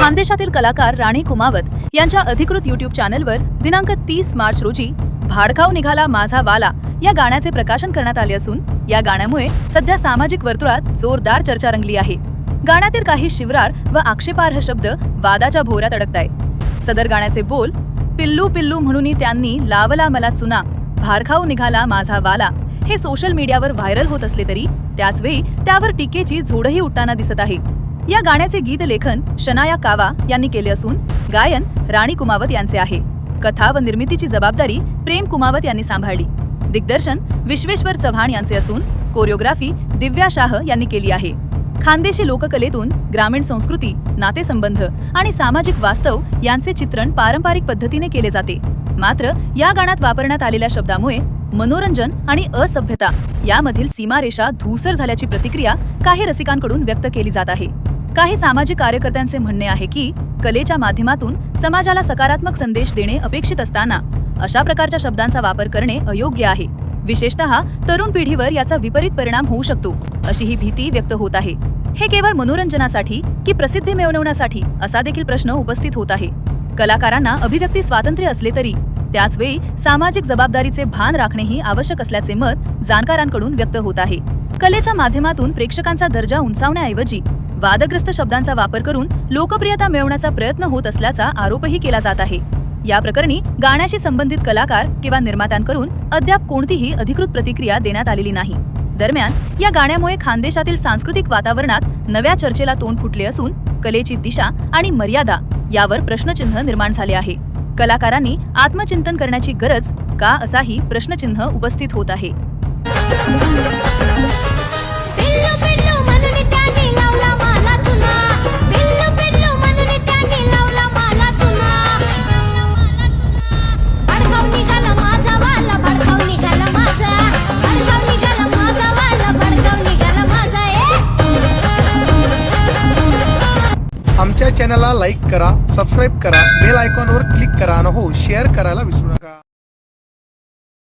खानदेशातील कलाकार राणी कुमावत यांच्या अधिकृत YouTube चॅनलवर दिनांक 30 मार्च रोजी भाडखाऊ निघाला माझा वाला या गाण्याचे प्रकाशन करण्यात आले असून या गाण्यामुळे सध्या सामाजिक वर्तुळात जोरदार चर्चा रंगली आहे। गाण्यातील काही शिवरार व आक्षेपार्ह शब्द वादाच्या भोवऱ्यात अडकतायत। सदर गाण्याचे बोल पिल्लू पिल्लू म्हणून त्यांनी लावला मला चुना, भाडखाऊ निघाला माझा वाला हे सोशल मीडियावर व्हायरल होत असले तरी त्याचवेळी त्यावर टीकेची झोडही उठताना दिसत आहे। या गाण्याचे गीत लेखन शनाया कावा यांनी केले असून गायन राणी कुमावत यांचे आहे। कथा व निर्मितीची जबाबदारी प्रेम कुमावत यांनी सांभाळली। दिग्दर्शन विश्वेश्वर चव्हाण यांचे असून कोरिओग्राफी दिव्या शाह यांनी केली आहे। खानदेशी लोककलेतून ग्रामीण संस्कृती, नातेसंबंध आणि सामाजिक वास्तव यांचे चित्रण पारंपरिक पद्धतीने केले जाते। मात्र या गाण्यात वापरण्यात आलेल्या शब्दामुळे मनोरंजन आणि असभ्यता यामधील सीमारेषा धूसर झाल्याची प्रतिक्रिया काही रसिकांकडून व्यक्त केली जात आहे। काही सामाजिक कार्यकर्त्यांचे म्हणणे आहे की कलेच्या माध्यमातून समाजाला सकारात्मक संदेश देणे अपेक्षित असताना अशा प्रकारच्या शब्दांचा वापर करणे अयोग्य आहे। विशेषतः तरुण पिढीवर याचा विपरीत परिणाम होऊ शकतो अशी ही भीती व्यक्त होत आहे। हे केवळ मनोरंजनासाठी की प्रसिद्धी मिळवण्यासाठी असा देखील प्रश्न उपस्थित होत आहे। कलाकारांना अभिव्यक्ती स्वातंत्र्य असले तरी त्याचवेळी सामाजिक जबाबदारीचे भान राखणेही आवश्यक असल्याचे मत जाणकारांकडून व्यक्त होत आहे। कलेच्या माध्यमातून प्रेक्षकांचा दर्जा उंचावण्याऐवजी वादग्रस्त शब्दांचा वापर करून लोकप्रियता मिळवण्याचा प्रयत्न होत असल्याचा आरोपही केला जात आहे। या प्रकरणी गाण्याशी संबंधित कलाकार किंवा निर्मात्यांकडून अद्याप कोणतीही अधिकृत प्रतिक्रिया देण्यात आलेली नाही। दरम्यान या गाण्यामुळे खानदेशातील सांस्कृतिक वातावरणात नव्या चर्चेला तोंड फुटले असून कलेची दिशा आणि मर्यादा यावर प्रश्नचिन्ह निर्माण झाले आहे। कलाकारांनी आत्मचिंतन करण्याची गरज का असाही प्रश्नचिन्ह उपस्थित होत आहे। आमच्या चॅनलला लाईक करा, सबस्क्राईब करा, बेल आयकॉनवर क्लिक करा आणि हो शेअर करायला विसरू नका।